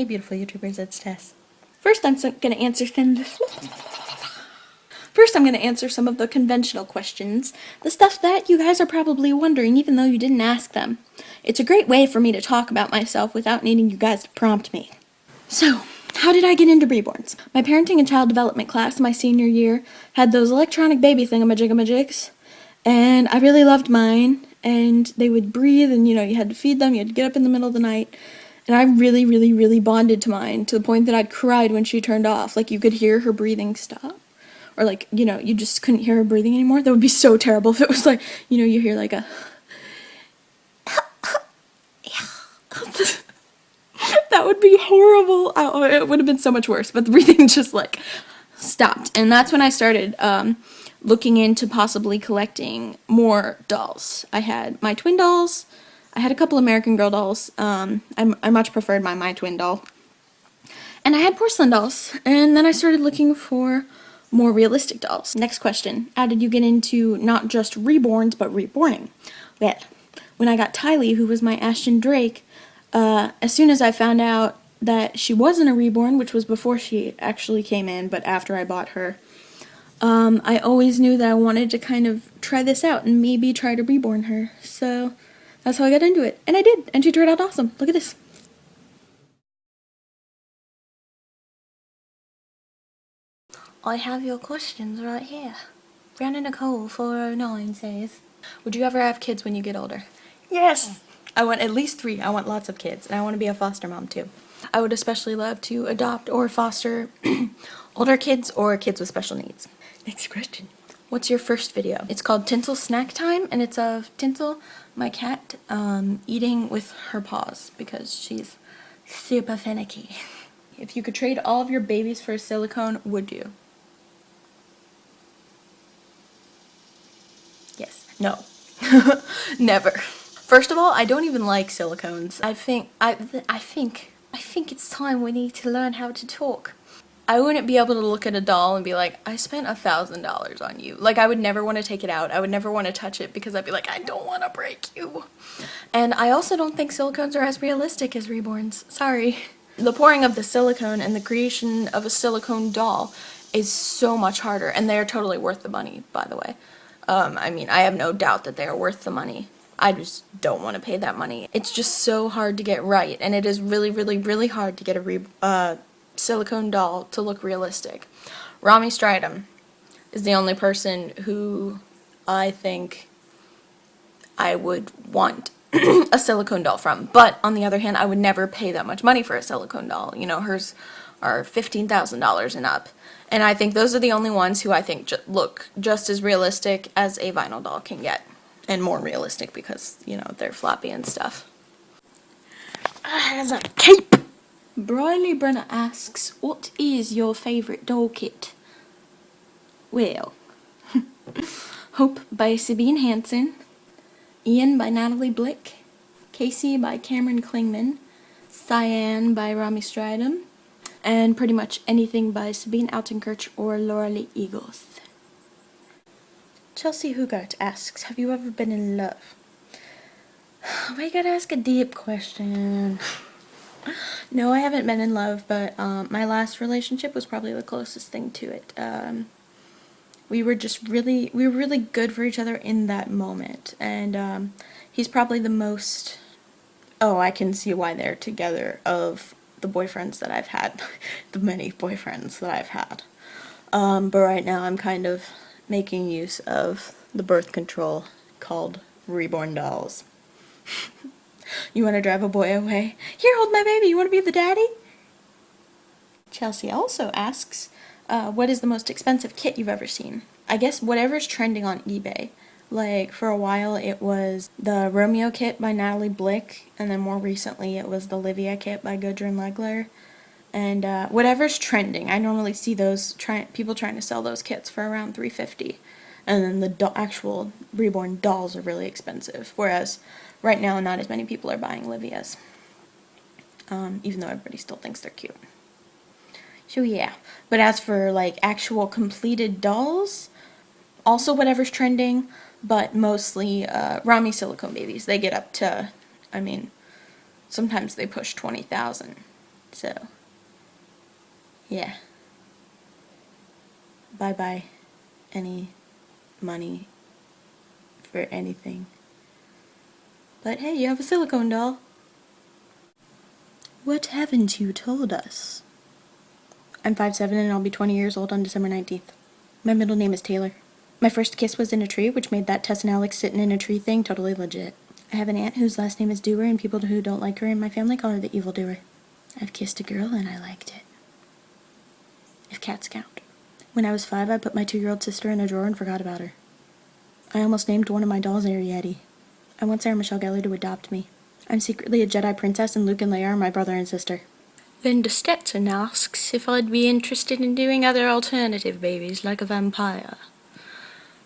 Hey beautiful YouTubers, it's Tess. First I'm going to answer some of the conventional questions, the stuff that you guys are probably wondering even though you didn't ask them. It's a great way for me to talk about myself without needing you guys to prompt me. So, how did I get into Reborns? My parenting and child development class my senior year had those electronic baby thingamajigs, and I really loved mine, and they would breathe, and you had to feed them, you had to get up in the middle of the night. And I really, really, really bonded to mine to the point that I'd cried when she turned off. Like, you could hear her breathing stop. Or, like, you just couldn't hear her breathing anymore. That would be so terrible if it was like, you hear like a... That would be horrible. Oh, it would have been so much worse. But the breathing just, like, stopped. And that's when I started looking into possibly collecting more dolls. I had my twin dolls. I had a couple American Girl dolls. I much preferred my twin doll. And I had porcelain dolls. And then I started looking for more realistic dolls. Next question. How did you get into not just reborns, but reborning? Well, when I got Tylee, who was my Ashton Drake, as soon as I found out that she wasn't a reborn, which was before she actually came in, but after I bought her, I always knew that I wanted to kind of try this out and maybe try to reborn her. So that's how I got into it. And I did. And she turned out awesome. Look at this. I have your questions right here. Brandon Nicole 409 says, would you ever have kids when you get older? Yes! I want at least 3. I want lots of kids. And I want to be a foster mom too. I would especially love to adopt or foster older kids or kids with special needs. Next question. What's your first video? It's called Tinsel Snack Time, and it's of Tinsel, my cat, eating with her paws because she's super finicky. If you could trade all of your babies for a silicone, would you? Yes. No. Never. First of all, I don't even like silicones. I think it's time we need to learn how to talk. I wouldn't be able to look at a doll and be like, I spent $1,000 on you. Like, I would never want to take it out. I would never want to touch it because I'd be like, I don't want to break you. And I also don't think silicones are as realistic as reborns. Sorry. The pouring of the silicone and the creation of a silicone doll is so much harder, and they are totally worth the money, by the way. I mean, I have no doubt that they are worth the money. I just don't want to pay that money. It's just so hard to get right, and it is really, really, really hard to get a silicone doll to look realistic. Rami Stridham is the only person who I think I would want a silicone doll from. But on the other hand, I would never pay that much money for a silicone doll. Hers are $15,000 and up. And I think those are the only ones who I think look just as realistic as a vinyl doll can get. And more realistic because, they're floppy and stuff. As a cape! Briley Brenner asks, what is your favourite doll kit? Well, Hope by Sabine Hansen, Ian by Natalie Blick, Casey by Cameron Klingman, Cyan by Rami Stridham, and pretty much anything by Sabine Altenkirch or Laura Lee Eagles. Chelsea Hugart asks, have you ever been in love? Why you gotta ask a deep question? No, I haven't been in love, but my last relationship was probably the closest thing to it. We were really good for each other in that moment, and he's probably the most, I can see why they're together, of the boyfriends that I've had, the many boyfriends that I've had. But right now I'm kind of making use of the birth control called Reborn dolls. You want to drive a boy away? Here, hold my baby. You want to be the daddy? Chelsea also asks, what is the most expensive kit you've ever seen? I guess whatever's trending on eBay. Like, for a while it was the Romeo kit by Natalie Blick, and then more recently it was the Livia kit by Gudrun Legler. And whatever's trending, I normally see those people trying to sell those kits for around $350. And then the actual reborn dolls are really expensive, whereas right now not as many people are buying Livias, even though everybody still thinks they're cute. So yeah, but as for like actual completed dolls, also whatever's trending, but mostly Rami silicone babies. They get up to, sometimes they push 20,000. So, yeah. Bye-bye any money for anything. But hey, you have a silicone doll. What haven't you told us? I'm 5'7" and I'll be 20 years old on December 19th. My middle name is Taylor. My first kiss was in a tree, which made that Tess and Alex sitting in a tree thing totally legit. I have an aunt whose last name is Doer, and people who don't like her in my family call her the evil doer. I've kissed a girl and I liked it. If cats count. When I was 5, I put my 2-year-old sister in a drawer and forgot about her. I almost named one of my dolls Ariadne. I want Sarah Michelle Gellar to adopt me. I'm secretly a Jedi princess, and Luke and Leia are my brother and sister. Linda Stetson asks if I'd be interested in doing other alternative babies like a vampire.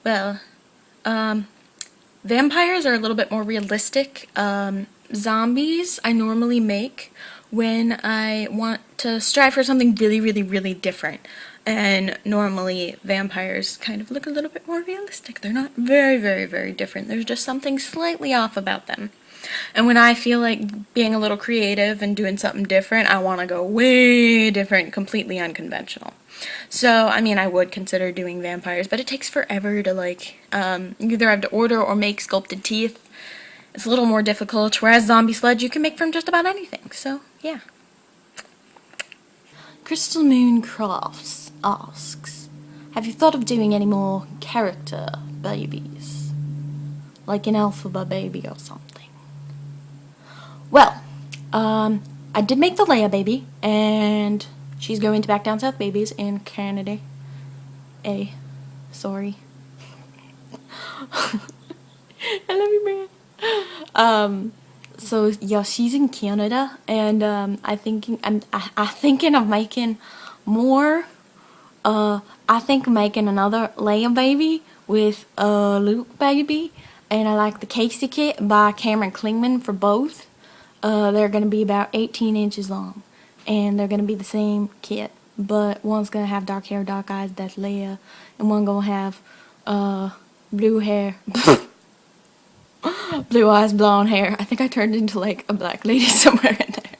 Well, vampires are a little bit more realistic. Zombies I normally make when I want to strive for something really, really, really different. And normally vampires kind of look a little bit more realistic. They're not very, very, very different. There's just something slightly off about them. And when I feel like being a little creative and doing something different, I want to go way different, completely unconventional. So, I mean, I would consider doing vampires, but it takes forever to, like, you either have to order or make sculpted teeth. It's a little more difficult, whereas Zombie Sludge you can make from just about anything, so, yeah. Crystal Moon Crafts asks, have you thought of doing any more character babies? Like an alphabet baby or something? Well, I did make the Leia baby, and she's going to Back Down South Babies in Canada. Sorry. I love you, man. So yeah, she's in Canada, and I'm thinking of making more. I think making another Leia baby with a Luke baby, and I like the Casey kit by Cameron Klingman for both. They're going to be about 18 inches long, and they're going to be the same kit, but one's going to have dark hair, dark eyes, that's Leia, and one going to have blue hair, blue eyes, blonde hair. I think I turned into like a black lady somewhere in there.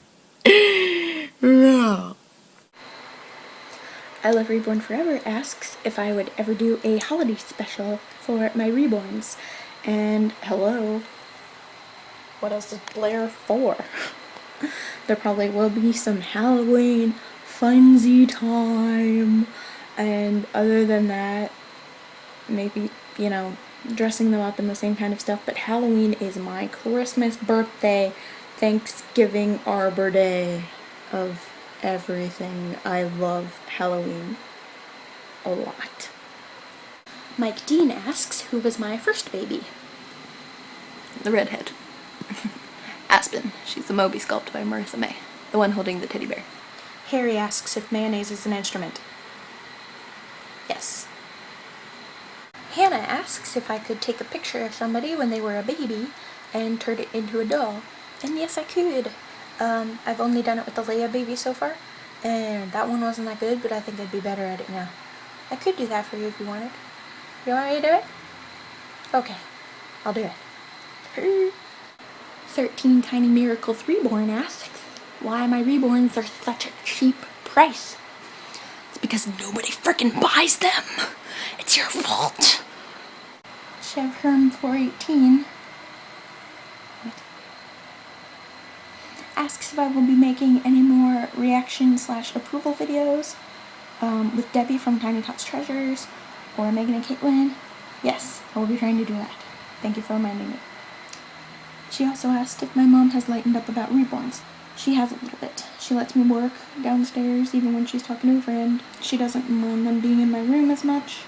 I Love Reborn Forever asks if I would ever do a holiday special for my Reborns, and hello. What else is Blair for? There probably will be some Halloween funsy time, and other than that, maybe, you know, dressing them up in the same kind of stuff, but Halloween is my Christmas, birthday, Thanksgiving, Arbor Day of everything. I love Halloween a lot. Mike Dean asks who was my first baby. The redhead. Aspen. She's the Moby sculpt by Marissa May, the one holding the teddy bear. Harry asks if mayonnaise is an instrument. Yes. Hannah asks if I could take a picture of somebody when they were a baby and turn it into a doll. And yes, I could. I've only done it with the Leia baby so far, and that one wasn't that good, but I think I'd be better at it now. I could do that for you if you wanted. You want me to do it? Okay, I'll do it. 13 Tiny Miracles Reborn asks why my Reborns are such a cheap price. It's because nobody frickin' buys them. It's your fault. Chev Herm 418 asks if I will be making any more reaction/approval videos with Debbie from Tiny Tots Treasures or Megan and Caitlin. Yes, I will be trying to do that. Thank you for reminding me. She also asked if my mom has lightened up about Reborns. She has a little bit. She lets me work downstairs even when she's talking to a friend. She doesn't mind them being in my room as much.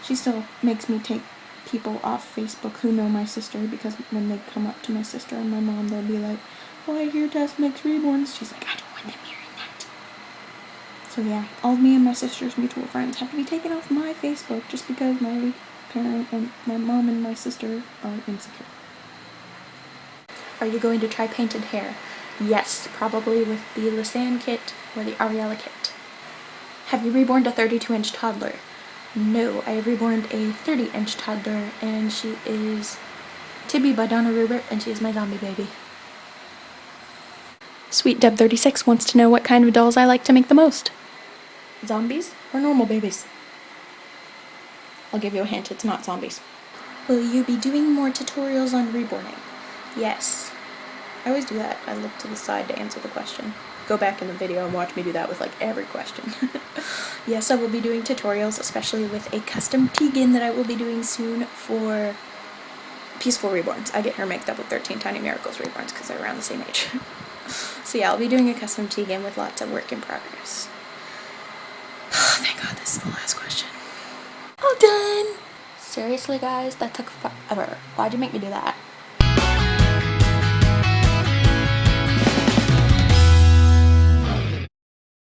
She still makes me take people off Facebook who know my sister, because when they come up to my sister and my mom, they'll be like, oh, I hear Tess makes Reborns. She's like, I don't want them hearing that. So yeah, all of me and my sister's mutual friends have to be taken off my Facebook just because my parent and my mom and my sister are insecure. Are you going to try painted hair? Yes, probably with the Lisanne kit or the Ariella kit. Have you reborned a 32-inch toddler? No, I have reborned a 30-inch toddler, and she is Tibby by Donna Rubert, and she is my zombie baby. Sweet Deb36 wants to know what kind of dolls I like to make the most. Zombies or normal babies? I'll give you a hint, it's not zombies. Will you be doing more tutorials on reborning? Yes. I always do that. I look to the side to answer the question. Go back in the video and watch me do that with like every question. Yes, I will be doing tutorials, especially with a custom Tegan that I will be doing soon for Peaceful Reborns. I get her mixed up with 13 Tiny Miracles Reborns because they're around the same age. So yeah, I'll be doing a custom Tegan with lots of work in progress. Oh, thank God this is the last question. All done! Seriously guys, that took forever. Why'd you make me do that?